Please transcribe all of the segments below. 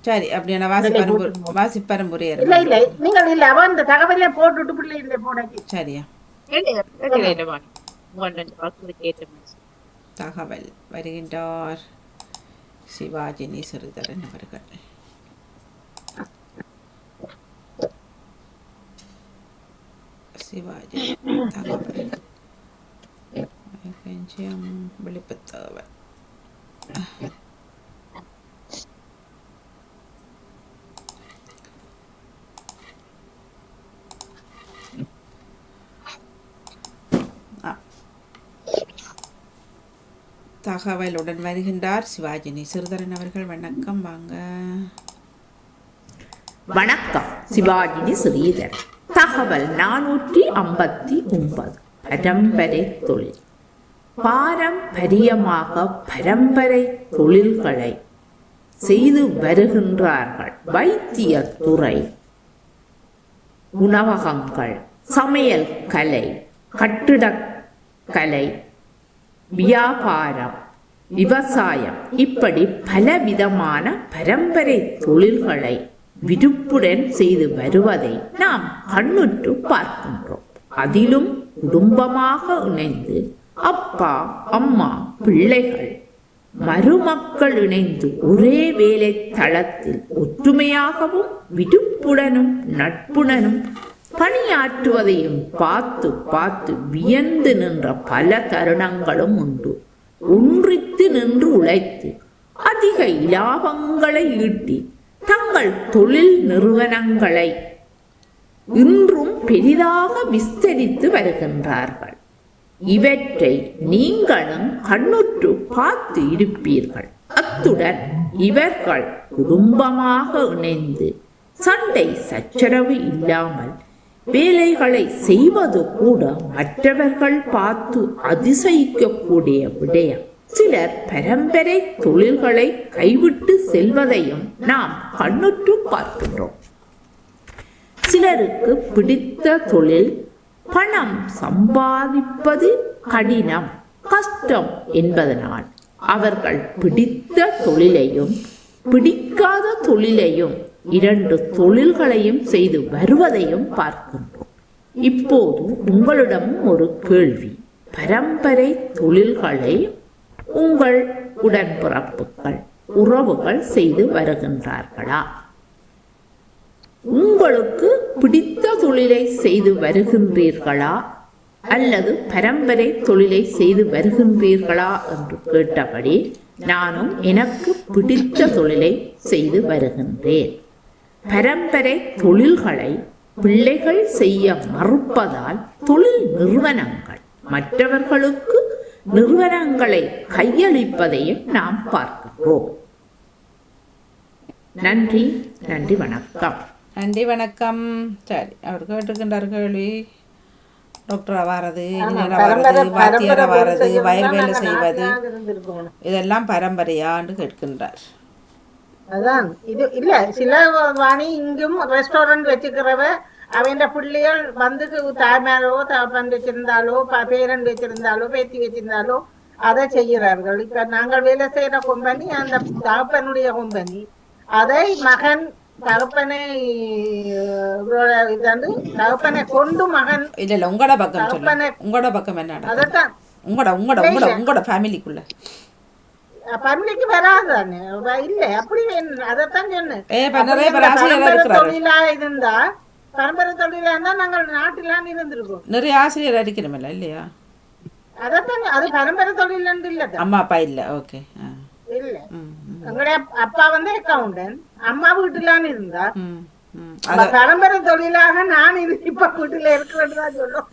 சரி அப்படியான வாசிப்பரம்புரையர் இல்ல இல்ல நீங்கள் இல்ல அவன் இந்த தகவலையே போட்டுட்டு பிள்ளை இல்லை போனக்கு சரியா தகவல் வருகின்றார் சிவாஜினி சிறிதரன் அவர்கள். சிவாஜி தகவல் விழிப்பு தகவல் தகவலுடன் வருகின்றார் சிவாஜினி சிறிதரன் அவர்கள். வணக்கம். வாங்க. வணக்கம். சிவாஜினி சிறீதரன். தகவல் 459. பரம்பரை தொழில். பாரம்பரியமாக பரம்பரை தொழில்களை செய்து வருகின்றார்கள். வைத்தியத்துறை, உணவகங்கள், சமையல் கலை, கட்டிடக்கலை, வியாபாரம், விவசாயம், இப்படி பலவிதமான பரம்பரை தொழில்களை விருப்புடன் செய்து வருவதை நாம் கண்ணுற்று பார்க்கின்றோம். அதிலும் குடும்பமாக இணைந்து அப்பா, அம்மா, பிள்ளைகள், மருமக்கள் இணைந்து ஒரே வேலை தளத்தில் ஒற்றுமையாகவும் விருப்புடனும் நட்புடனும் பணியாற்றுவதையும் பார்த்து பார்த்து வியந்து நின்ற பல தருணங்களும் உண்டு. ஒன்றித்து நின்று உழைத்து அதிக இலாபங்களை ஈட்டி தங்கள் தொழில் நிறுவனங்களை இன்றும் பெரிதாக விஸ்தரித்து வருகின்றார்கள். இவற்றை நீங்களும் கண்ணுற்று பார்த்து இருப்பீர்கள். அத்துடன் இவர்கள் குடும்பமாக இணைந்து சண்டை சச்சரவு இல்லாமல் வேலைகளை செய்வது கூட மற்றவர்கள் பார்த்து அதிசயிக்கக்கூடிய விடயம். சிலர் பரம்பரை தொழில்களை கைவிட்டு செல்வதையும் நாம் கண்ணுற்று பார்க்கின்றோம். சிலருக்கு பிடித்த தொழில் பணம் சம்பாதிப்பது கடினம், கஷ்டம் என்பதனால் அவர்கள் பிடித்த தொழிலையும் பிடிக்காத தொழிலையும் இரண்டு தொழில்களையும் செய்து வருவதையும் பார்க்கின்றோம். இப்போது உங்களிடம் ஒரு கேள்வி. பரம்பரை தொழில்களை உங்கள் உடன்பிறப்புகள், உறவுகள் செய்து வருகின்றார்களா? உங்களுக்கு பிடித்த தொழிலை செய்து வருகின்றீர்களா அல்லது பரம்பரை தொழிலை செய்து வருகின்றீர்களா என்று கேட்டபடி நானும் எனக்கு பிடித்த தொழிலை செய்து வருகின்றேன். பரம்பரை தொழில்களை பிள்ளைகள் செய்ய மறுப்பதால் தொழில் நிறுவனங்கள் மற்றவர்களுக்கு நிறுவனங்களை கையளிப்பதையும் நாம் பார்க்கிறோம். நன்றி, நன்றி, வணக்கம். நன்றி, வணக்கம். சரி, அவர் கேட்டிருக்கின்றார் கேள்வி. டாக்டரா வாரது, வாரது, வாத்தியாரா வாரது, வயல் வேலை செய்வது, இதெல்லாம் பரம்பரையான்னு கேட்கின்றார். அதான் இது இல்ல. சில வாணி இங்கும் ரெஸ்டாரண்ட் வச்சுக்கிறவ அவன் பிள்ளைகள் வந்து தாய்மாரோ தகப்பன் வச்சிருந்தாலோ பேரன் வச்சிருந்தாலோ பேத்தி வச்சிருந்தாலோ அதை செய்கிறார்கள். இப்ப நாங்கள் வேலை செய்யற கம்பெனி அந்த தகப்பனுடைய கம்பெனி. அதை மகன் தகப்பனை தகப்பனை கொண்டு மகன் இல்ல இல்ல உங்களோட பக்கம் சொல்லுங்க. உங்களோட பக்கம் என்னடா? அதான் உங்களோட ஃபேமிலிக்குள்ள ஃபேமிலிக்கு வராதானே இல்ல அப்படி அதைத்தான் சொன்னேன். தொழிலா இருந்தா பரம்பரை தொழிலா இருந்தா நாங்கள் நாட்டிலான்னு இருந்திருக்கோம். நிறைய ஆசிரியர் அடிக்கணுமில்ல இல்லையா? அதைத்தான் அது பரம்பரை தொழில் இல்ல. அம்மா அப்பா இல்ல. ஓகே. இல்ல எங்களுடைய அப்பா வந்து அக்கவுண்டன்ட், அம்மா வீட்டுலான்னு இருந்தா பரம்பரை தொழிலாக நான் இப்ப வீட்டுல இருக்கிறதா சொல்லும்.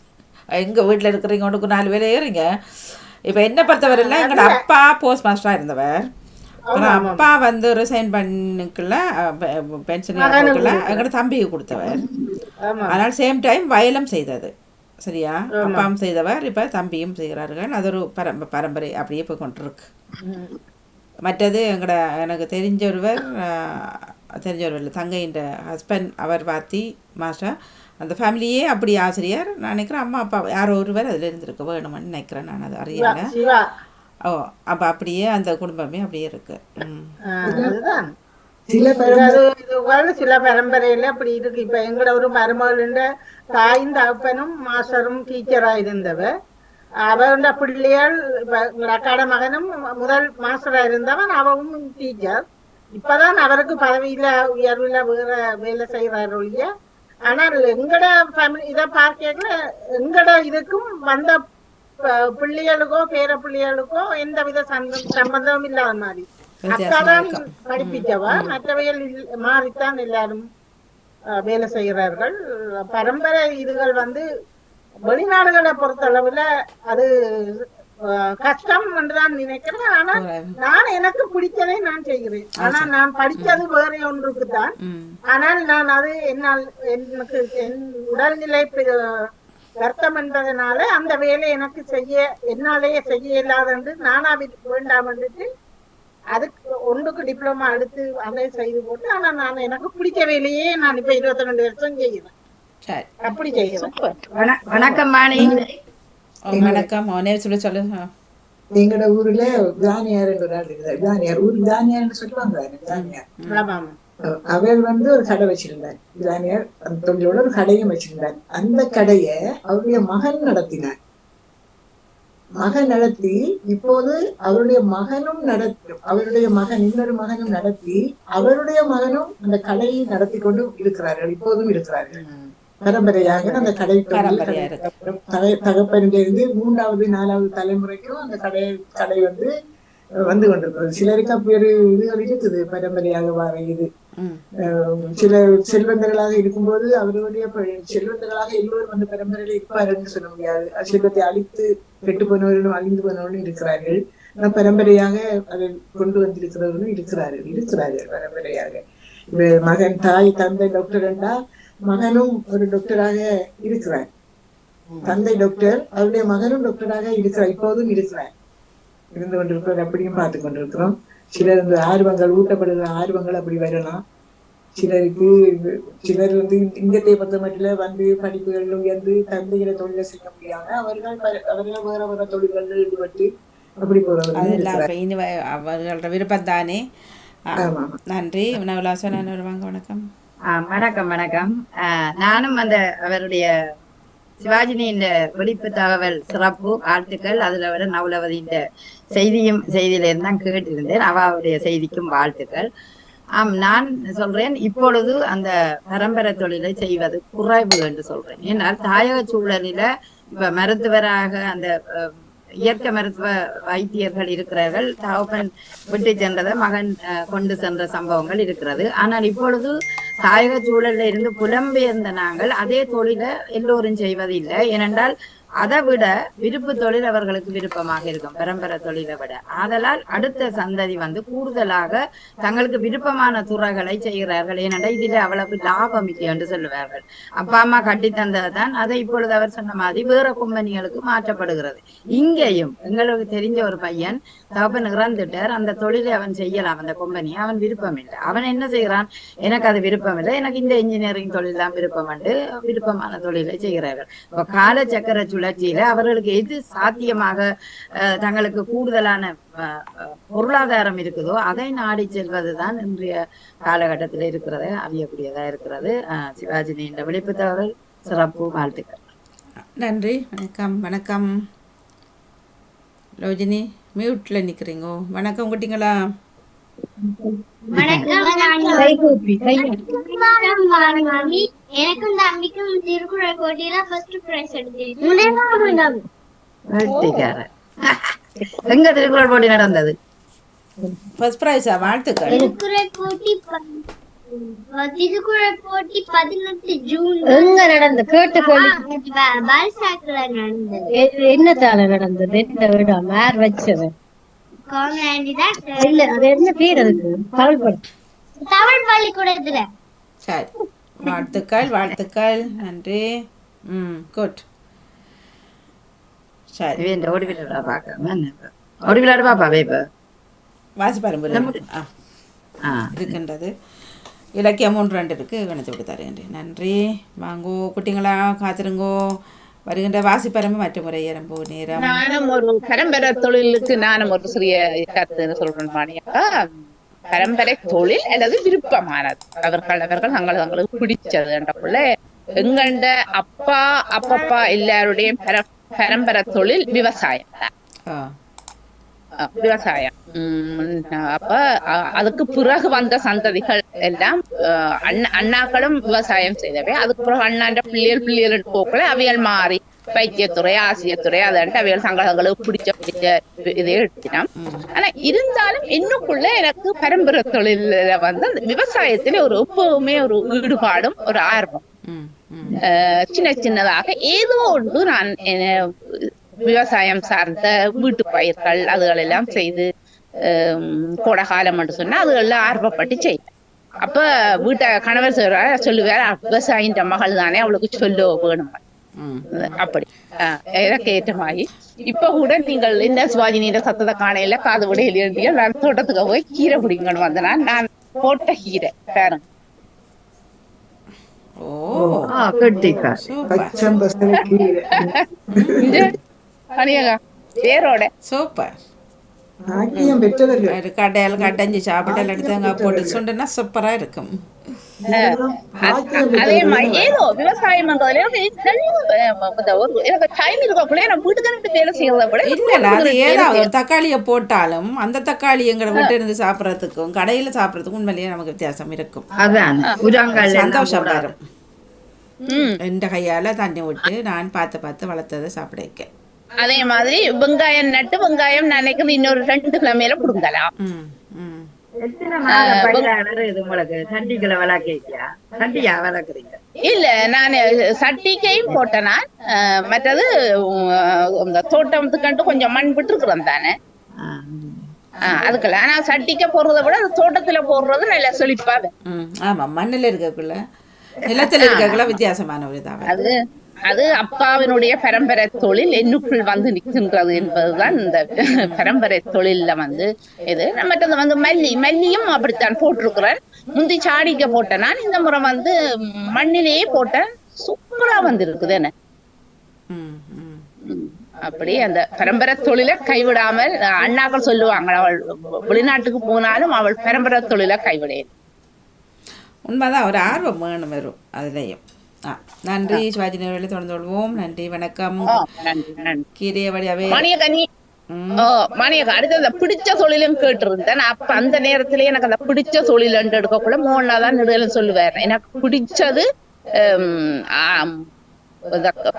எங்க வீட்டுல இருக்கிறீங்க உனக்கு 4 பேர் ஏறீங்க. இப்ப என்ன பொறுத்தவரையில எங்களோட அப்பா போஸ்ட் மாஸ்டரா இருந்தவர். அப்பா வந்து ரிசைன் பண்ணிக்கல, பென்ஷன் எங்களோட தம்பிக்கு கொடுத்தவர். அதனால சேம் டைம் வயலும் செய்தது. சரியா? அப்பாவும் செய்தவர், இப்ப தம்பியும் செய்கிறார்கள். அது ஒரு பரம்பரை அப்படியே போய் கொண்டிருக்கு. மற்றது எனக்கு தெரிஞ்சொருவர் இல்லை, தங்கையின் ஹஸ்பண்ட், அவர் வாத்தி மாஸ்டர். அந்த ஃபேமிலியே அப்படி ஆசிரியர். நான் நினைக்கிறேன் அம்மா அப்பா யாரோ ஒருவர் அதில் இருந்திருக்கு வேணுமென்னு நினைக்கிறேன். நான் அது அறியலை. ஓ, அப்போ அப்படியே அந்த குடும்பமே அப்படியே இருக்கு. சில பரம்பரை இதுகள் சில பரம்பரையில அப்படி இருக்கு. இப்ப எங்கட ஒரு மருமகள தாயும் தகப்பனும் மாஸ்டரும் டீச்சரா இருந்தவ. அவருடைய பிள்ளைகள் இப்ப அக்காட மகனும் முதல் மாஸ்டரா இருந்தவன், அவவும் டீச்சர். இப்பதான் அவருக்கு பதவியில உயர்வுல வேற வேலை செய்யறாரு ஒழிய. ஆனால் எங்கட ஃபேமிலி இதை பார்க்கல எங்கட இதுக்கும் வந்த பிள்ளைகளுக்கோ பேர பிள்ளைகளுக்கோ எந்த வித சம்பந்தமும் இல்லாத மாதிரி. அக்காதான் படிப்பிச்சவா, மற்றவைகள் மாறித்தான் எல்லாரும் வேலை செய்கிறார்கள். பரம்பரை இதுகள் வெளிநாடுகளை பொறுத்த அளவுல அது கஷ்டம் என்றுதான் நினைக்கிறேன். ஆனா நான் எனக்கு பிடிச்சதை நான் செய்கிறேன். ஆனா நான் படிச்சது வேற ஒன்றுக்குத்தான். ஆனால் நான் அது என்னால் எனக்கு என் உடல்நிலை வருத்தம் என்பதனால அந்த வேலை எனக்கு என்னாலேயே செய்ய இல்லாத என்று நானா வேண்டாம் என்று அதுக்கு ஒன்றுக்கு டிப்ளமா எடுத்து அதை செய்து போட்டு. ஆனா நான் எனக்கு பிடிச்ச வேலையே நான் இப்ப 22 வருஷம் செய்கிறேன். அப்படி செய்கிறேன். வணக்கம் மாணி. வணக்கம். சொல்லுங்க. எங்களோட ஊர்ல தானியார் ஒரு ஆள் இருக்கிறார். தானியார் ஊர் தானியார்னு சொல்லுவாங்க. தானியார் அவர் ஒரு கடை வச்சிருந்தார். தானியார் அந்த தொழிலோட ஒரு கடையும் வச்சிருந்தார். அந்த கடைய அவருடைய மகன் நடத்தினார். மகன் நடத்தி இப்போது அவருடைய மகனும் அவருடைய மகன் இன்னொரு மகனும் நடத்தி அவருடைய மகனும் அந்த கடையை நடத்தி கொண்டு இருக்கிறார்கள். இப்போதும் இருக்கிறார்கள். பரம்பரையாக அந்த கடை தகப்பனிலிருந்து 3வது 4வது தலைமுறைக்கும் அந்த கடை வந்து கொண்டிருக்கிறது. சிலருக்கு அப்படி இதுகள் இருக்குது பரம்பரையாக வர இது. சில செல்வந்தர்களாக இருக்கும்போது அவர்களுடைய செல்வந்தர்களாக எல்லோரும் பரம்பரையில இருப்பார்கள் சொல்ல முடியாது. செல்வத்தை அழித்து கெட்டு போனவர்களும் அழிந்து போனவர்களும் இருக்கிறார்கள். பரம்பரையாக அதை கொண்டு வந்திருக்கிறவர்களும் இருக்கிறார்கள் பரம்பரையாக. மகன் தாய் தந்தை டாக்டர் என்றா மகனும் ஒரு டாக்டராக இருக்கிறார். தந்தை டாக்டர், அவருடைய மகனும் டாக்டராக இருக்கிறார். இப்போதும் இருக்கிறார், இருந்து கொண்டிருக்கிறோம். அப்படியும் பார்த்து கொண்டிருக்கிறோம். சிலர் ஆர்வங்கள் ஊட்டப்படுகிற ஆர்வங்கள் அப்படி வரலாம். சிலர் இங்கத்தை பொறுத்த மட்டும் படிப்புகள் உயர்ந்து தந்தைகளை தொழிலை செய்ய முடியாம அவர்கள் வேற வேற தொழில்கள் ஈடுபட்டு அப்படி போறவர்கள் அவர்களோட விருப்பம் தானே. நன்றி. வணக்கம். வணக்கம். நானும் அவருடைய சிவாஜினியின் வெடிப்பு தகவல் சிறப்பு வாழ்த்துக்கள். அதுல விட நவலவதியின் செய்தியில இருந்தான் கேட்டிருந்தேன். அவருடைய செய்திக்கும் வாழ்த்துக்கள். நான் சொல்றேன், இப்பொழுது அந்த பரம்பரை தொழிலை செய்வது குறைவு என்று சொல்றேன். ஏன்னால் தாயக சூழலில இப்ப மருத்துவராக அந்த இயற்கை மருத்துவ வைத்தியர்கள் இருக்கிறார்கள். தகப்பன் விட்டு சென்றதை மகன் கொண்டு சென்ற சம்பவங்கள் இருக்கிறது. ஆனால் இப்பொழுது தாயக சூழலில் இருந்து புலம்பெயர்ந்த நாங்கள் அதே தொழிலை எல்லோரும் செய்வதில்லை. ஏனென்றால் அதை விட விருப்பு தொழில் அவர்களுக்கு விருப்பமாக இருக்கும், பரம்பரை தொழிலை விட. ஆதலால் அடுத்த சந்ததி கூடுதலாக தங்களுக்கு விருப்பமான துறைகளை செய்கிறார்கள். ஏனென்றால் இதுல அவ்வளவு லாபம் இல்லை என்று சொல்லுவார்கள். அப்பா அம்மா கட்டி தந்ததுதான் அதை இப்பொழுது அவர் சொன்ன மாதிரி வேற கம்பெனிகளுக்கு மாற்றப்படுகிறது. இங்கேயும் எங்களுக்கு தெரிஞ்ச ஒரு பையன் தகப்பன் இறந்துட்டார். அந்த தொழிலை அவன் செய்யலாம், அந்த கம்பெனி அவன் விருப்பம் இல்லை. அவன் என்ன செய்கிறான், எனக்கு அது விருப்பம் இல்லை, எனக்கு இந்த இன்ஜினியரிங் தொழில் தான் விருப்பம் என்று விருப்பமான தொழிலை செய்கிறார்கள். இப்ப காலச்சக்கர சுழற்சியில அவர்களுக்கு எது சாத்தியமாக தங்களுக்கு கூடுதலான பொருளாதாரம் இருக்குதோ அதை நாடி செல்வதுதான் இன்றைய காலகட்டத்தில் இருக்கிறது, அறியக்கூடியதா இருக்கிறது. சிவாஜினி என்ற விழிப்பு தகவல் சிறப்பு வாழ்த்துக்கள். நன்றி. வணக்கம். லோஜினி மியூட்ல நிக்கிறீங்க. வணக்கம் குட்டிங்களா. எனக்கும் தம்பிக்கும் திருக்குறள் போட்டியில ஃபர்ஸ்ட் பிரைஸ் எடுத்தேன். எங்க திருக்குறள் போட்டி நடந்தது? ஃபர்ஸ்ட் பிரைஸா? வாழ்த்துக்கள். திருக்குறள் போட்டி 18 ஜூன் எங்க நடந்த கேட்ட கோழி பால்சாக்ல நடந்தது. என்ன தால நடந்தது? என்ன விடாம யார் வச்சது? இல்ல அது என்ன பேர்? அதுக்கு தமிழ் பள்ளிக்கூடத்துல. சரி, வாழ்த்துக்கள். நன்றி. குட். சரி, ஓடி விளையாடு பாப்பா. வேப்ப வாசி பாருங்க இருக்கின்றது. இலக்கியம் 3-2 இருக்கு, கணிச்சு விட்டு தரேன். நன்றி. வாங்கோ குட்டிங்களா, காத்திருங்கோ. வருகின்ற வாசிப்பரம்பு மற்ற முறை எறும்பு நேரம். நானும் ஒரு பரம்பரை தொழிலுக்கு நானும் ஒரு சிறிய கருத்து சொல்றேன் மாணியா. பரம்பரை தொழில் அல்லது விருப்பமானது. அவர்கள் தங்களுக்கு பிடிச்சது என்றக்குள்ள எங்கண்ட அப்பா அப்பப்பா எல்லாருடைய பரம்பரை தொழில் விவசாயம் தான். விவசாயம். அப்ப அதுக்கு பிறகு வந்த சந்ததிகள் எல்லாம் அண்ணாக்களும் விவசாயம் செய்தவை. அதுக்கு பிறகு அண்ணாண்ட பிள்ளைகள் போக்குல அவைகள் மாறி வைத்தியத்துறை ஆசிரியத்துறை அதன்ட்டு அவைகள் தங்களுக்கு பிடிச்ச இதை எடுத்தினோம். ஆனா இருந்தாலும் இன்னுக்குள்ள எனக்கு பரம்பரை தொழில வந்து விவசாயத்துல ஒரு எப்பவுமே ஒரு ஈடுபாடும் ஒரு ஆர்வம். சின்னதாக ஏதோ ஒன்று நான் விவசாயம் சார்ந்த வீட்டு பயிர்கள் அதுகள் எல்லாம் செய்து கோடைகாலம் என்று சொன்னா அதுகள்ல ஆர்வப்பட்டு செய்வேன். அப்ப வீட்டை கணவர் சொல்லுவார், விவசாயின்ற மகள் தானே அவளுக்கு சொல்ல வேணும் அப்படி எனக்கு ஏற்றமாயி இப்ப கூட நீங்கள் இந்த சிவாஜினியோட சத்தத்தை காணையில காது விட எழுதிய நான் தோட்டத்துக்கு போய் கீரை பிடிங்கன்னு வந்தனா நான் போட்ட கீரை பாருங்க. வேரோட சூப்பர். பெற்றவர்கள் கடையால் கடைஞ்சி சாப்பிட்டால் எடுத்தாங்க போட்டு சுண்டுனா சூப்பரா இருக்கும். அதே மாதிரி ஏதோ விவசாயம் தக்காளியை போட்டாலும் அந்த தக்காளி எங்களை விட்டு இருந்து சாப்பிடறதுக்கும் கடையில சாப்பிடறதுக்கும் உண்மையிலேயே நமக்கு வித்தியாசம் இருக்கும். சந்தோஷம் வரும். எந்த கையால தண்ணி விட்டு நான் பார்த்து வளர்த்ததை சாப்பிட வைக்க. அதே மாதிரி வெங்காயம் நட்டு வெங்காயம் நினைக்கிறது இன்னொரு 2 கிழமையில கொடுங்கலாம். இல்ல நான் சட்டிக்கையும் போட்டேன். நான் மற்றது தோட்டத்துக்கு கொஞ்சம் மண் விட்டு இருக்கிறோம் தானே அதுக்குள்ள. ஆனா சட்டிக்க போடுறத விட தோட்டத்துல போடுறது நல்லா செழிப்பா. ஆமா, மண்ணில இருக்கக்குள்ள நிலத்துல இருக்கக்குள்ள வித்தியாசமான ஒரு இதாக அது அப்பாவினுடைய பரம்பரை தொழில் என்னுக்குள் வந்து நிற்கின்றது என்பதுதான் இந்த பரம்பரை தொழில்ல வந்து இது. மற்றது வந்து மல்லியும் அப்படித்தான் போட்டிருக்கிறேன். முந்தி சாடிக்க போட்டேன் நான். இந்த முறை வந்து மண்ணிலேயே போட்டேன். சூப்பரா வந்து இருக்குது என்ன. அப்படி அந்த பரம்பரை தொழிலை கைவிடாமல் அண்ணாக்கள் சொல்லுவாங்க, அவள் வெளிநாட்டுக்கு போனாலும் அவள் பரம்பரை தொழிலை கைவிடேன். உண்மைதான், ஒரு ஆர்வம் வேணும் வரும் அதுலயும். நன்றி சிவாஜினி அவர்களை தொடர்ந்து கொள்வோம். நன்றி, வணக்கம். அடுத்த பிடிச்ச தொழிலும் கேட்டு இருந்தேன். அப்ப அந்த நேரத்திலேயே எனக்கு அந்த பிடிச்ச தொழில் எடுக்கக்குள்ள மோகன்தான் நெடுதலும் சொல்லுவார், எனக்கு பிடிச்சது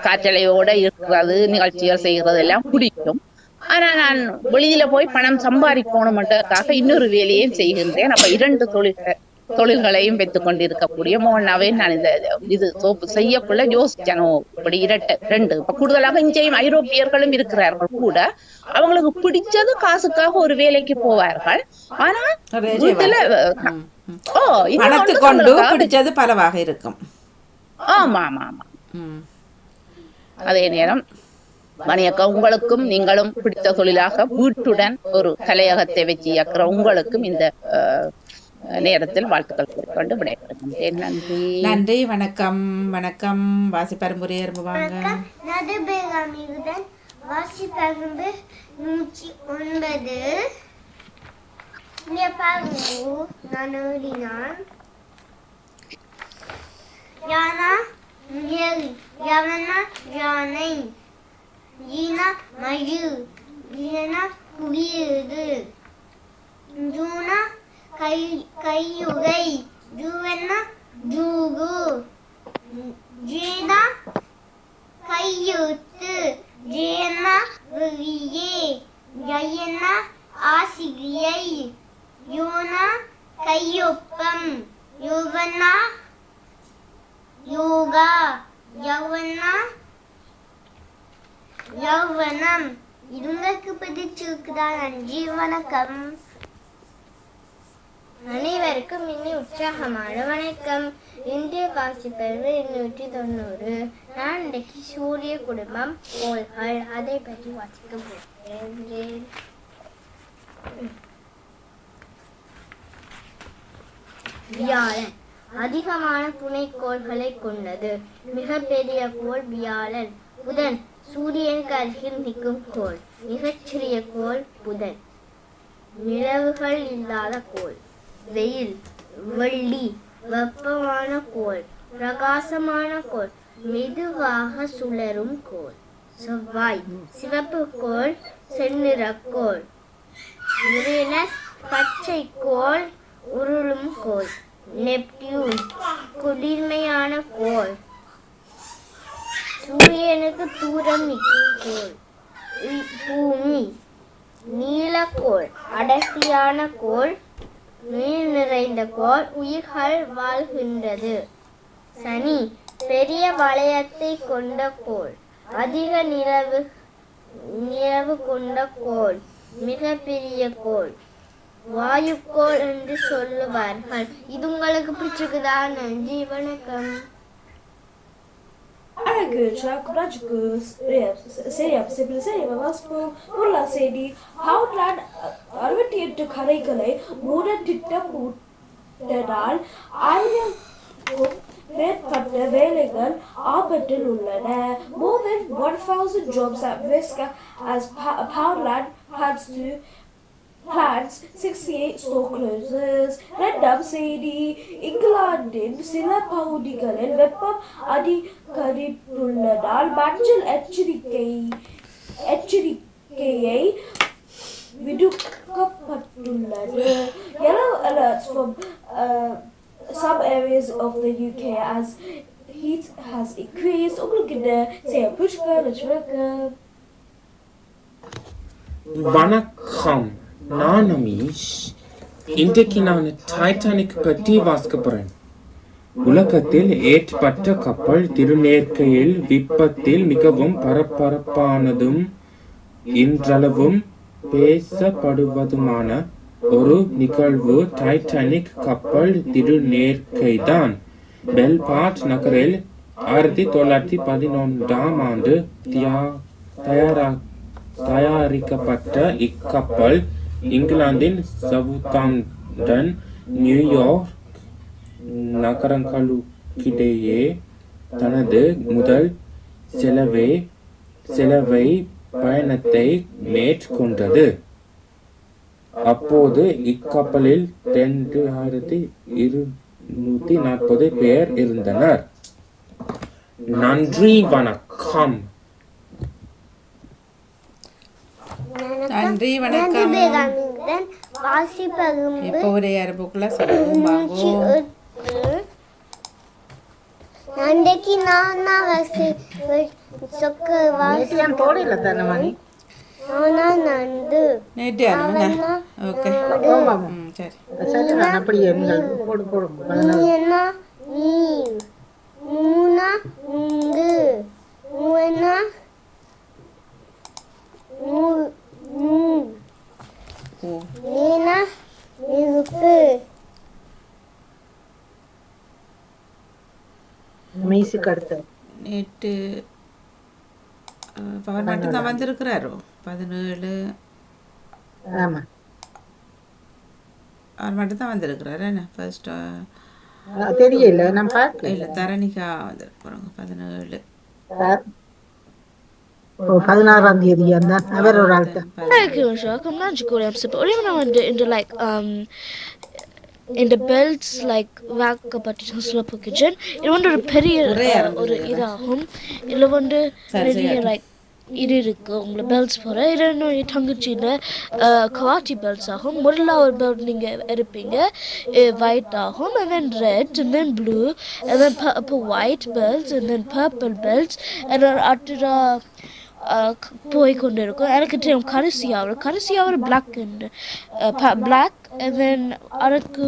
காற்றலையோட இருக்கிறது நிகழ்ச்சிகள் செய்கிறது எல்லாம் பிடிக்கும். ஆனா நான் வெளியில போய் பணம் சம்பாதிக்கணும்ன்றதுக்காக இன்னொரு வேலையும் செய்கின்றேன். அப்ப 2 தொழில்களையும் வைத்துக் கொண்டிருக்கக்கூடிய மோகனாவே நான் இது செய்யக்குள்ள யோசிச்சனோ இப்படி 2 இப்ப கூடுதலாக இங்கேயும் ஐரோப்பியர்களும் இருக்கிறார்கள் கூட. அவங்களுக்கு பிடிச்சது காசுக்காக ஒரு வேலைக்கு போவார்கள். ஆனா வீட்டுல பிடிச்சது பலவாக இருக்கும். ஆமா ஆமா ஆமா. அதே நேரம் மணியக்கா, உங்களுக்கும் நீங்களும் பிடித்த தொழிலாக வீட்டுடன் ஒரு கலையகத்தை வச்சு இயக்குற உங்களுக்கும் இந்த நேரத்தில் வாழ்த்துக்கள் கூறிக்கொண்டு விடைபெறுகின்றேன். நன்றி. நன்றி, வணக்கம். வணக்கம். வாசிப்பரம்புரை வாங்க. வாசிப்பரம்பு 109. யானா யானை, ஈனா மயில், ஈனா குயிலு, ஜூனா கையுகை, ஜூவன்னா ஜூகு, ஜீனா கையுத்து, ஜேனா வெளியே, ஜயனா ஆசிரியை, யோனா கையொப்பம், யுவனா யோகா, யௌவனம். இதுங்களுக்கு பிடிச்சிருக்குதா? நன்றி, வணக்கம். அனைவருக்கும் இனி உற்சாகமான வணக்கம். இந்திய வாசிப்பது 290. நான் இன்றைக்கு சூரிய குடும்பம் கோள்கள் அதை பற்றி வாசிக்க போகிறேன். வியாழன் அதிகமான துணைக்கோள்களை கொண்டது. மிகப்பெரிய கோள் வியாழன். புதன் சூரியனுக்கு அருகில் நிற்கும் கோள். மிகச்சிறிய கோள் புதன். நிலவுகள் இல்லாத கோள். வெயில். வெள்ளி வெப்பமான கோள், பிரகாசமான கோள், மெதுவாக சுழலும் கோள். செவ்வாய் சிவப்பு கோள், செந்நிறக்கோள். யுரேனஸ் பச்சை கோள், உருளும் கோள். நெப்டியூன் குளிர்மையான கோள், சூரியனுக்கு தூரம் நிற்கும் கோள். பூமி நீலக்கோள், அடர்த்தியான கோள், நீர் நிறைந்த கோள், உயிர்கள் வாழ்கின்றது. சனி பெரிய வளையத்தை கொண்ட கோள், அதிக நிலவு கொண்ட கோள், மிக பெரிய கோள், வாயுக்கோள் என்று சொல்லுவார்கள். இது உங்களுக்கு பிடிச்சிருக்குதா? நன்றி, வணக்கம். கரைகளை மூட திட்டமிட்டதால் 1000 மேற்பட்ட வேலைகள் ஆபத்தில் உள்ளன. More than 1,000 jobs at risk as Poundland plans 68 store closures. இரண்டாம் செய்தி, இங்கிலாந்தின் சில பகுதிகளில் வெப்பம் அதிகரித்துள்ளதால் மஞ்சள் எச்சரிக்கையை விடுக்கப்பட்டுள்ளது. Yellow alerts from some areas of the UK as heat has increased. உங்களுக்கு இந்த செய்ய புஷ்கர் வணக்கம், நான் அமீஷ். இன்றைக்கு நான் டைட்டானிக் பற்றி வாசிக்க போறேன். உலகத்தில் ஏற்பட்ட கப்பல் திருநேர்க்கையில் விபத்தில் மிகவும் பரபரப்பானதும் இன்றளவும் பேசப்படுவதுமான ஒரு நிகழ்வு டைட்டானிக் கப்பல் திருநேர்க்கைதான். பெல்பார்ட் நகரில் 1911ஆம் ஆண்டு தயாரிக்கப்பட்ட இக்கப்பல் இங்கிலாந்தின் சவுத்தாம்ப்டன், நியூயார்க் நகரங்களுக்கிடையே தனது முதல் செலவை பயணத்தை மேற்கொண்டது. அப்போது இக்கப்பலில் 2240 பேர் இருந்தனர். நன்றி, வணக்கம். நன்றி, வணக்கம். இப்போ ஒரே அரபுக்குள்ள சொல்லுவோம் வாங்கோ. அன்றைக்கு நான் போடல தானே மணி நந்து நேற்று ஓகே சரி சரி, நான் அப்படியே போடு போடும். நீ என்ன நீ மூனா நுங்கு மூனா நீனா நெருப்பு மீசுக்கு அடுத்து நேற்று அவர் மட்டும்தான் வந்திருக்கிறாரோ 17. ஆமா, அவர் மட்டும்தான் வந்திருக்கிறாரு. என்ன ஃபர்ஸ்ட் தெரியல, நான் பார்க்க இல்லை தரணிகா வந்திருக்கிறாங்க 17. 16ஆம் தேதி அந்த அவர் ஒரு ஆள் தான். இந்த பெல்ட்ஸ் லைக் வாக்கப்பட்டு ஸ்லோப் கிச்சன் இது வந்து ஒரு பெரிய ஒரு இதாகும். இதில் வந்து நிறைய லைக் இது இருக்கு உங்களுக்கு பெல்ட்ஸ் போகிற இது இன்னும் தங்கச்சியில் குவாலிட்டி பெல்ட்ஸ் ஆகும். முதல்ல ஒரு பெல்ட் நீங்கள் இருப்பீங்க ஒயிட் ஆகும், and then red, and then blue, and then white belts, and then purple belts, and then அடுத்த போய்கொண்டு இருக்கும். எனக்கு தெரியும் கடைசியாக ஒரு பிளாக் and then அதுக்கு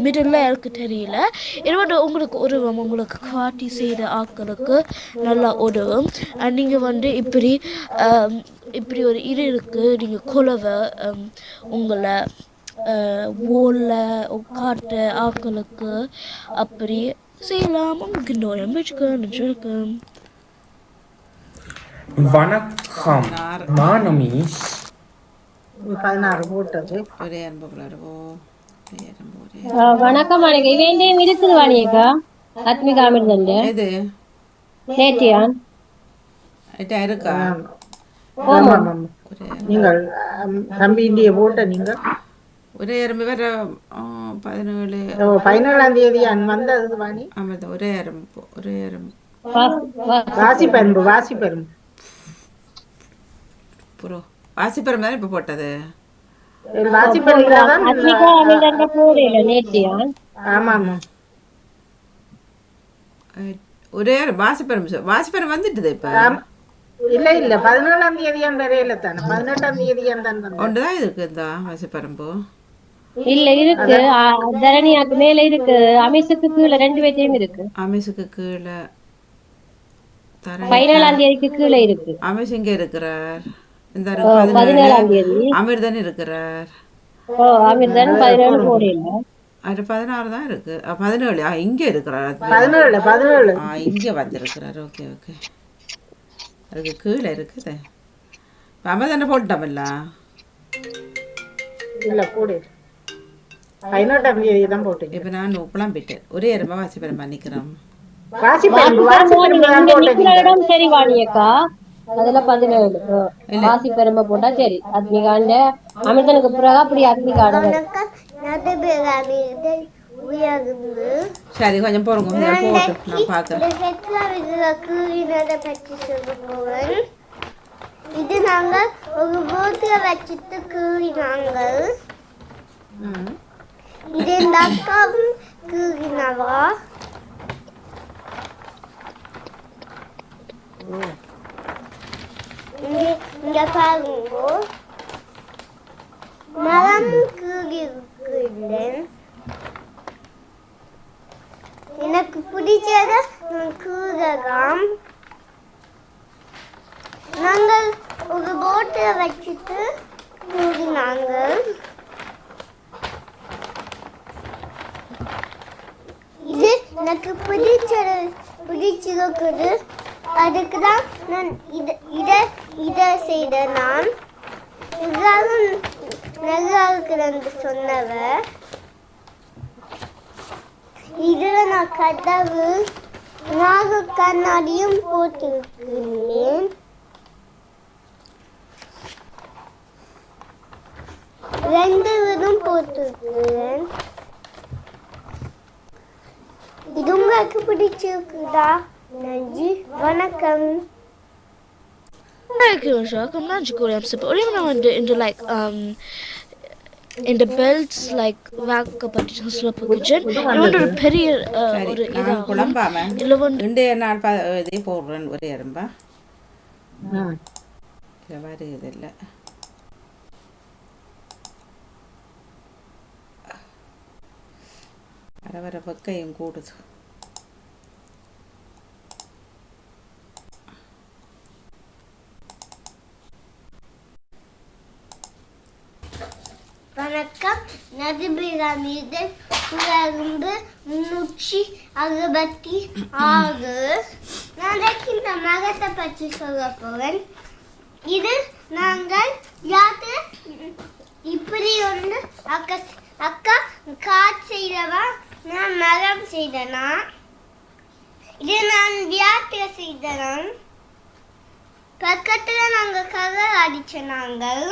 மிடில் எனக்கு தெரியல. இது வந்து உங்களுக்கு உதவும், உங்களுக்கு காட்டி செய்த ஆட்களுக்கு நல்லா உதவும். நீங்கள் வந்து இப்படி ஒரு இது இருக்குது, நீங்கள் குலவை உங்களை ஓலை காட்ட ஆட்களுக்கு அப்படி செய்யலாம். உங்களுக்கு நோயம் வச்சுக்க. வணக்கம், நான் அமீஷ். 16 போட்டது. ஒரே அனுபவோ வணக்கம் வணக்கம். இவேண்டையும் இருக்குது வாணியக்கா ஆத்மிகா அமிர்தண்ட இது நேற்றியான் இருக்கா? நீங்கள் தம்பி இந்திய போட்ட நீங்கள் ஒரே எறும்பு வேற 17 17ஆம் தேதி வந்தது வாணி. ஆமாம், ஒரே எறும்பு ஒரே எறும்பு வாசிப்பரும்பு வாசிப்பரும்பு புறோ வாசிப்பெரும்பு தானே இப்போ போட்டது. வாசிப்பரும்பு தான். அத்மிகா அமிர்தண்ட போடையில நேற்றியா ஆமா ஆமா ஒரே வாசிப்பெரும்பு வாசிப்பெரும்பு வந்துட்டுது இப்போ. இல்ல இல்ல 17ஆம் தேதி வரையில தானே 18ஆம் தேதி ஒன்று தான் இருக்கு இந்த வாசிப்பெரும்பு. இல்ல இருக்கு தரணியாக்கு மேல இருக்கு, அமிசுக்கு கீழே 2 பேர்த்தையும் இருக்கு. அமிசுக்கு கீழே 17ஆம் தேதிக்கு கீழே இருக்கு. அமிஸ் இங்க இருக்கிறார். இந்த 17ஆம் தேதி அமிர்தன் இருக்கிறார். அமிர்தன் 17 போடையில அது 16 தான் இருக்கு. 17 இங்க இருக்கிறார். 17 இங்க வந்திருக்கிறார். ஓகே ஓகே, அதுக்கு கீழே இருக்குது. அமிர்தனை போட்டோம்ல. இல்ல கூட 18ஆம் தேதி தான் போட்டீங்க. இப்போ நான் உப்பெல்லாம் போயிட்டேன். ஒரே எறும்பா வாசிப்பெரும்பா நிற்கிறோம். இடம் சரி வாணியக்கா, அதுல 17 வாசிப்பெரும்பை போட்டா சரி. அத்மிகாண்ட அமிர்தனுக்கு பிறகு அப்படி அத்மிகாட சரி, கொஞ்சம் போறோங்க, போட்டு நான் பார்க்குறேன். இது நாங்க ஒரு போட்டில வச்சுட்டு கூறினாங்க. இது இந்த அக்காவும் கூறினவா. இங்க பாருங்க, மரம் கூறியிருக்கிறேன். எனக்கு பிடிச்சத கூறலாம். நாங்கள் ஒரு போட்டை வச்சுட்டு கூறினாங்க. இது எனக்கு பிடிச்சிருக்குது. அதுக்கு தான் நான் இதை செய்தேன். நான் எல்லாரும் நல்லா இருக்குதுன்னு சொன்னவ. இதுல நான் கதவு நாக கண்ணாடியும் போட்டிருக்கிறேன். ரெண்டு விதம் போட்டிருக்கிறேன். இது உங்களுக்கு பிடிச்சிருக்குதா? நன்றி, வணக்கம். I'm not going to support. Even in the like in the belts like வாக்கப்பட்டு சொல்லப்போகுது. இது வந்து ஒரு பெரிய ஒரு நான் குழம்பாம இன்றைய நாள் இதே போடுறேன். ஒரே எறும்பா இல்லை வருது இல்லை. வர வர பக்கையும் கூடுது. வணக்கம், நதிபிராமிதன் குழம்பு 366. நாளைக்கு இந்த மரத்தை பற்றி சொல்ல போவேன். இது நாங்கள் யாத்து இப்படி ஒன்று அக்கா காட் செய்தவா, நான் மரம் செய்தனா. இது நான் வியாத்திய செய்தனா. பக்கத்துல நாங்கள் கலர் அடிச்ச நாங்கள்.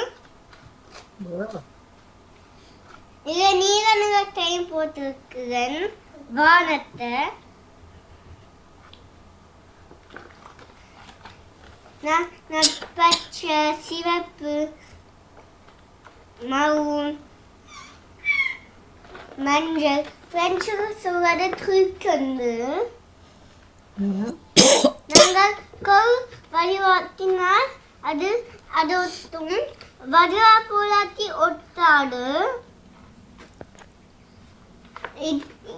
இதை நீல நிறத்தையும் போட்டிருக்கிறேன். வானத்தை நான் பச்சை, சிவப்பு, மரூன், மஞ்சள், பிரெஞ்சு சொல்றது துருக்கண்டு. நாங்கள் கொள் வடிவாட்டினால் அது ஒட்டும். வடிவா போலாட்டி ஒட்டாடு.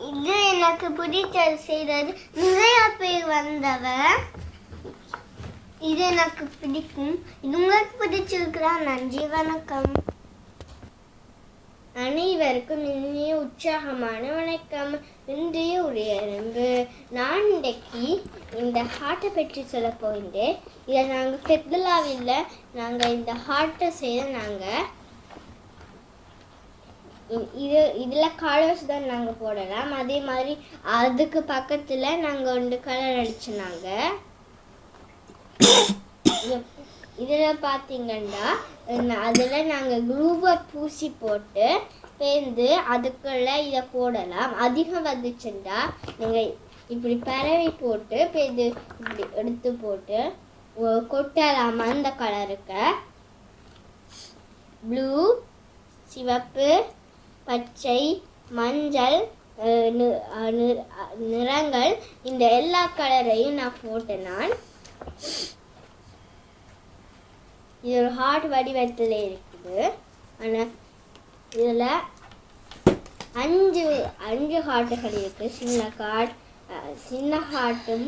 இது எனக்கு பிடிச்சது செய்தது. நிறைய பேர் வந்தவ. இது எனக்கு பிடிக்கும். இது உங்களுக்கு பிடிச்சிருக்கிறா? நன்றி, வணக்கம். அனைவருக்கும் இனிய உற்சாகமான வணக்கம். இன்றைய உரையரங்கு நான் இன்றைக்கு இந்த ஹார்ட்டை பற்றி சொல்ல போகின்றேன். இதை நாங்கள் ஃபெத்லாவில் நாங்கள் இந்த ஹார்ட்டை செய்த நாங்கள் இதில் கலர்ஸ் தான் நாங்கள் போடலாம். அதே மாதிரி அதுக்கு பக்கத்தில் நாங்கள் ஒன்று கலர் அடிச்சுனாங்க. இதில் பார்த்தீங்கன்னா அதில் நாங்கள் குளூவை பூசி போட்டு பேர்ந்து அதுக்குள்ள இதை போடலாம். அதிகம் வந்துச்சுன்னா நீங்கள் இப்படி பரவி போட்டு பேர்ந்து இப்படி எடுத்து போட்டு கொட்டலாம். அந்த கலருக்கு ப்ளூ, சிவப்பு, பச்சை, மஞ்சள் நிறங்கள், இந்த எல்லா கலரையும் நான் போட்டேன். நான் இது ஒரு ஹார்ட் வடிவத்தில் இருக்குது. ஆனால் இதில் அஞ்சு ஹார்ட்டுகள் இருக்குது. சின்ன ஹார்ட்டும்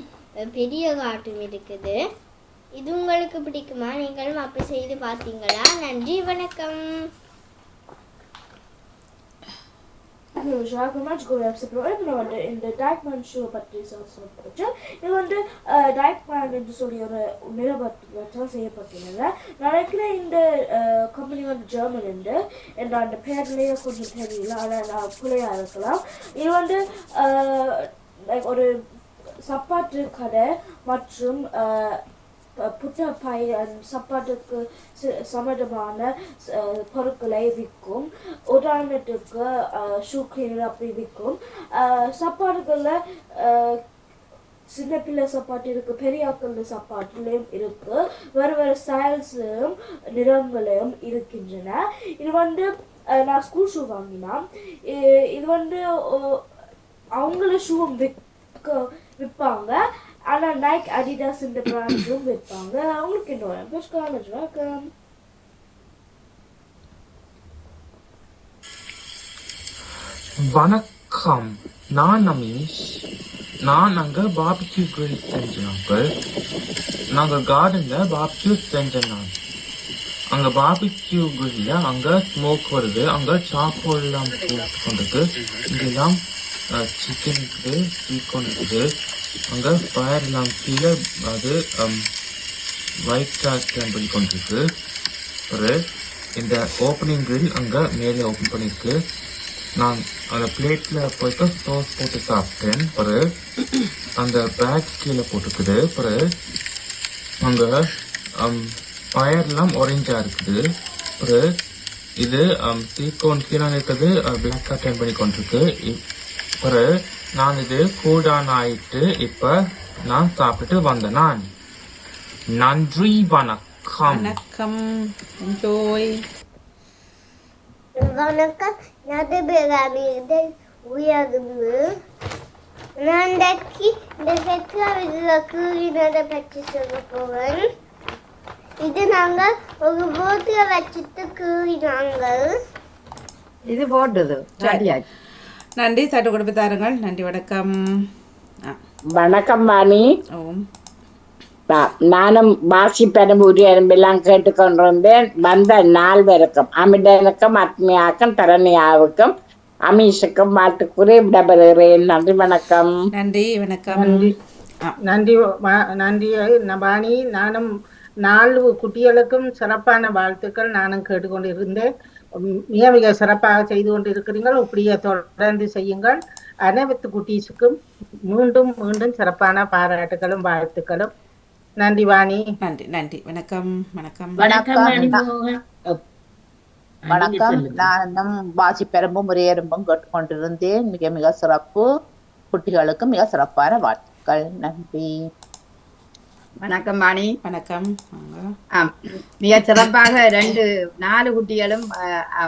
பெரிய ஹார்ட்டும் இருக்குது. இது உங்களுக்கு பிடிக்குமா? நீங்களும் அப்படி செய்து பார்த்தீங்களா? நன்றி, வணக்கம். இந்த டைக்மேன் ஷோ பற்றி சொல்லப்பட்டுச்சு. இது வந்து டைக்மேன் என்று சொல்லி ஒரு நிறுவனத்தால் செய்யப்பட்டுள்ளது. நினைக்கிறேன் இந்த கம்பெனி வந்து ஜெர்மன் என்று அந்த பேர்லேயே கொஞ்சம் தெரியல, ஆனால் நான் பிள்ளையாக இருக்கலாம். இது வந்து ஒரு சப்பாத்து கடை மற்றும் புட்டப்பை சப்பாட்டுக்கு சம்மந்தமான பொருட்களை விற்கும். உதாரணத்துக்கு ஷூ கிளீனர் அப்படி விற்கும். சப்பாட்டுகளில் சின்ன பிள்ளை சப்பாட்டு இருக்கு, பெரியாக்கள் சப்பாட்டுலையும் இருக்கு. வேறு வேறு ஸ்டைல்ஸும் நிறங்களையும் இருக்கின்றன. இது வந்து நான் ஸ்கூல் ஷூ வாங்கினா. இது வந்து அவங்கள ஷூவும் விற்பாங்க. ஆனால் நைக், அடிடாஸ் இந்த பிராண்ட்ஸும் விற்பாங்க. அவங்களுக்கு என்ன வணக்கம். வணக்கம், நான் அமீஷ். நான் அங்கே பாபிக்யூ கிரில் செஞ்சோம். நாங்கள் கார்டனில் பாபிக்யூ செஞ்சோம். அங்கே பாபிக்யூ கிரில்ல அங்கே ஸ்மோக் வருது, அங்கே சாக்கோல்லாம் கொண்டுருக்கு. இங்கெல்லாம் சிக்கன் இருக்குது, ஸ்வீட் இருக்குது. அங்கே ஃபயர் எல்லாம் கீழே அது ஒயிட் சாஸ் பண்ணி கொண்டிருக்கு. ஒரு இந்த ஓப்பனிங் கிரில் அங்கே மேலே ஓப்பன் பண்ணியிருக்கு. நான் அந்த பிளேட்டில் போயிட்டு சோஸ் போட்டு சாப்பிட்டேன். ஒரு அந்த பேக் கீழே போட்டுருக்குது. ஒரு அங்கே ஃபயர்லாம் ஆரஞ்சாக இருக்குது. ஒரு இது சீக்கோன் கீழே இருக்குது, பிளாக்காக டேன் பண்ணி கொண்டிருக்கு. ஒரு நான் இது கூடான் ஆயிட்டு இப்ப நான் சாப்பிட்டு வந்தேன். நான் நன்றி, வணக்கம். வணக்கம், என்ஜாய். வணக்கம், நடுபெறாமிகள் உயர்ந்து நான் இந்த பெட்ராவில் கூறினதை பற்றி சொல்ல போவேன். இது நாங்கள் ஒரு போட்டில் வச்சுட்டு கூறினாங்க. இது போட்டது நன்றி. தட்டு கொடுப்பு தாருங்கள். நன்றி, வணக்கம். வணக்கம் வாணி. ஓம். நானும் வாசி பெரும்பூரி எறும்பெல்லாம் கேட்டுக்கொண்டிருந்தேன். வந்த நால்வருக்கும், அமிடனுக்கும், அத்மியாக்கும், தரணியாவுக்கும், அமீஷுக்கும் வாழ்த்து கூறி விடப்பெறுகிறேன். நன்றி, வணக்கம். நன்றி, வணக்கம். நன்றி வாணி. நானும் 4 குட்டிகளுக்கும் சிறப்பான வாழ்த்துக்கள் நானும் கேட்டுக்கொண்டிருந்தேன். மிக சிறப்பாக செய்து கொண்டிருக்கிறீர்கள். இப்படியே தொடர்ந்து செய்யுங்கள். அனைத்து குட்டீஸுக்கும் மீண்டும் மீண்டும் சிறப்பான பாராட்டுகளும் வாழ்த்துக்களும். நன்றி வாணி. நன்றி, நன்றி, வணக்கம். வணக்கம், வணக்கம். நானும் வாசி பெரும்பும் முறையெரும்பும் கேட்டுக்கொண்டிருந்தேன். மிக மிக சிறப்பு. குட்டிகளுக்கு மிக சிறப்பான வாழ்த்துக்கள். நன்றி. வணக்கம் வாணி. வணக்கம். மிக சிறப்பாக 4 குட்டிகளும்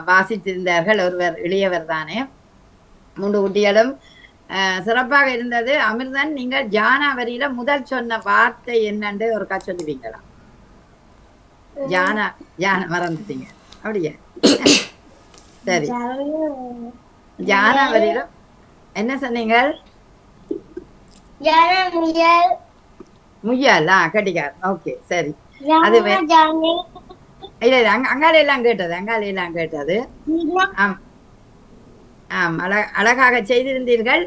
வாசித்திருந்தார்கள். ஒருவர் இளையவர் தானே. 3 குட்டிகளும் சிறப்பாக இருந்தது. அமிர்தன், நீங்கள் ஜானாவரியில முதல் சொன்ன வார்த்தை என்னன்னு ஒருக்கா சொல்லுவீங்களா? ஜானா மறந்துட்டீங்க அப்படியே? சரி, ஜானாவரியில என்ன சொன்னீங்க? முயலா கட்டிக்கார். ஓகே, சரி. அது இல்ல அங்கால எல்லாம் கேட்டது. ஆம் ஆம், அழகாக செய்திருந்தீர்கள்.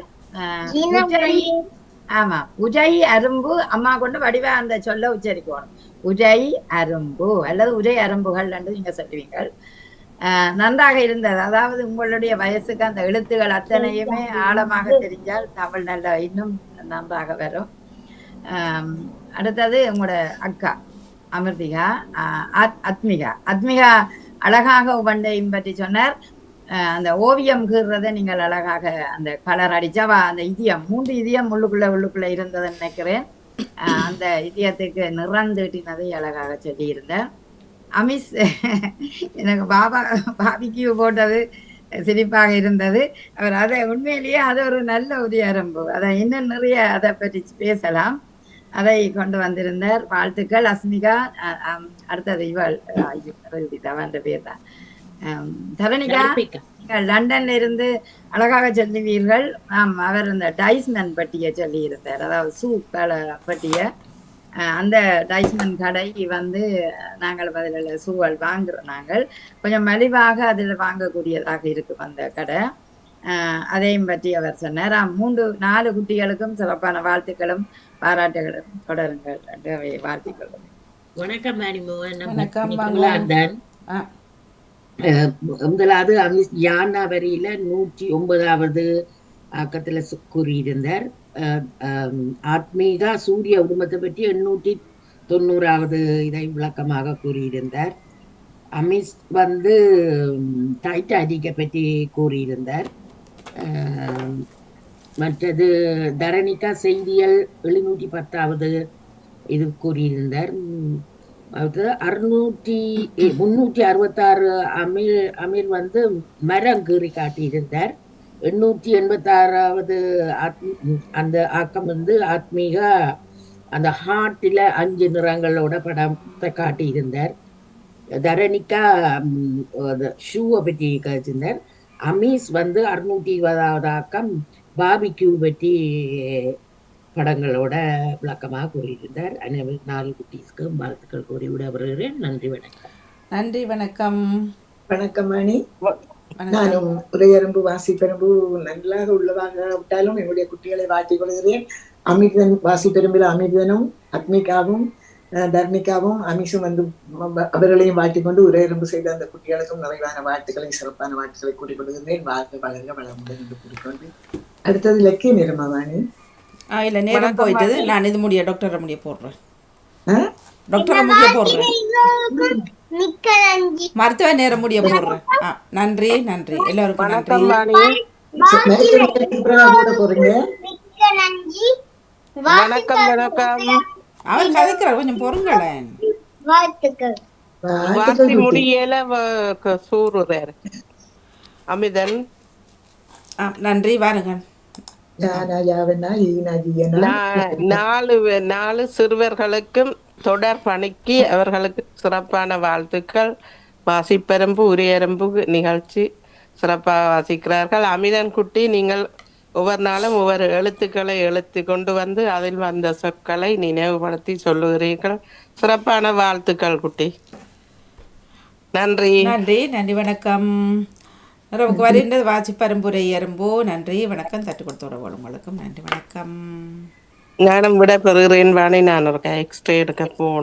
ஆமா, உஜை அரும்பு. அம்மா கொண்டு வடிவா அந்த சொல்ல உச்சரிக்கணும். உஜை அரும்பு அல்லது உஜை அரும்புகள் என்று நீங்க சொல்லுவீங்க. நன்றாக இருந்தது. அதாவது உங்களுடைய வயசுக்கு அந்த எழுத்துகள் அத்தனையுமே ஆழமாக தெரிஞ்சால் தமிழ் நல்ல இன்னும் நன்றாக வரும். அடுத்தது உங்களோட அக்கா அமிர்திகா, அத்மிகா அழகாக உபண்டையும் பற்றி சொன்னார். அந்த ஓவியம் கீறதை நீங்கள் அழகாக அந்த கலர் அடிச்சா அந்த இதயம் 3 இதயம் உள்ளுக்குள்ள இருந்ததுன்னு நினைக்கிறேன். அந்த இதயத்துக்கு நிறம் தீட்டினதை அழகாக சொல்லியிருந்தேன். அமிஸ் எனக்கு பாபிக்கு போட்டது சிரிப்பாக இருந்தது. அவர் அதை உண்மையிலேயே அது ஒரு நல்ல உதயரம்பு. அதை இன்னும் நிறைய அதை பற்றி பேசலாம். அதை கொண்டு வந்திருந்தார். வாழ்த்துக்கள் அஸ்மிகா. அடுத்தது இவள் அவன் பேர் தான் தரணிகா. லண்டன்ல இருந்து அழகாக சொல்லுவீர்கள். அவர் இந்த டைஸ்மன் பட்டியை சொல்லி இருந்தார், அதாவது சூக்கள பட்டிய. அந்த டைஸ்மன் கடை வந்து நாங்கள் பதில் சூழல் வாங்குறோம். நாங்கள் கொஞ்சம் மலிவாக அதில் வாங்கக்கூடியதாக இருக்கும் அந்த கடை. அதையும் பற்றி அவர் சொன்னார். 3-4 குட்டிகளுக்கும் சிறப்பான வாழ்த்துக்களும் பாராட்டுகளும் தொடருங்கள் வாழ்த்துக்கள். வணக்கம் மேனிமோகன். முதலாவது யானா வரியில 109வது ஆக்கத்துல கூறியிருந்தார். ஆத்மீகா சூரிய உடுமத்தை பற்றி 890வது இதை விளக்கமாக கூறியிருந்தார். அமிஸ் வந்து டைட்டானிக்கை பற்றி கூறியிருந்தார். மற்றது தரணிகா செய்தியல் 710வது இது கூறியிருந்தார். 366 அமீர் வந்து மரம் கீறி காட்டியிருந்தார். 886வது அந்த ஆக்கம் வந்து ஆத்மீகா அந்த ஹார்ட்டில 5 நிறங்களோட படத்தை காட்டியிருந்தார். தரணிகா ஷூவை பற்றி கழிச்சிருந்தார். அமீஸ் வந்து 620வது ஆக்கம் பாபிக்யூ பற்றி படங்களோட விளக்கமாக கூறியிருந்தார். 4 குட்டீஸ்க்கு வாழ்த்துக்கள் கூறி விட வருகிறேன். நன்றி, வணக்கம். நன்றி, வணக்கம். வணக்கம் மணி. நானும் உரையரம்பு வாசிப்பெரும்பு நன்றாக உள்ளதாக விட்டாலும் என்னுடைய குட்டிகளை வாழ்த்திக் கொள்கிறேன். அமிர்தன் வாசிப்பெரும்பில் அமிர்தனும் அத்மிகாவும் தர்மிகாவும் அமிஷும் வந்து அவர்களையும் வாழ்த்திக்கொண்டு உரையரம்பு செய்த அந்த குட்டிகளுக்கும் நிறைவான வாழ்த்துக்களை சிறப்பான வாழ்த்துக்களை கூறிக்கொள்கிறேன். வாழ்க்கை வளர்க வளமுடன் என்று கூறிக்கொண்டு அடுத்தது இலக்கிய நிறமாவாணி. இல்ல நேரம் போயிட்டது. நான் இது முடிய டாக்டரை முடிய போடுறேன். டாக்டரை முடிய போடுறேன். மருத்துவ நேரம் முடிய போடுறேன். நன்றி நன்றி எல்லாருக்கும் நன்றி. வணக்கம் வணக்கம். அவர் கதைக்கிறார், கொஞ்சம் பொறுங்களேன். வாசி முடியல சூறுறாரு அமிதன். நன்றி, வாருங்க. 4 சிறுவர்களுக்கும் தொடர் பணிக்கு அவர்களுக்கு சிறப்பான வாழ்த்துக்கள். வாசிப்பெரும்பு உரையரம்பு நிகழ்ச்சி சிறப்பாக வாசிக்கிறார்கள். அமிதன் குட்டி, நீங்கள் ஒவ்வொரு நாளும் ஒவ்வொரு எழுத்துக்களை எழுத்து கொண்டு வந்து அதில் வந்த சொற்களை நினைவுபடுத்தி சொல்லுகிறீர்கள். சிறப்பான வாழ்த்துக்கள் குட்டி. நன்றி நன்றி நன்றி, வணக்கம். நமக்கு வருகின்றது வாசிப்பெரும்புரை எறும்போ. நன்றி, வணக்கம். தட்டு கொடுத்து உங்களுக்கும் நன்றி, வணக்கம். நானும் விட பெறுகிறேன் வாணி. நான் ஒரு எக்ஸ்ட்ரா எடுக்க போகணும்.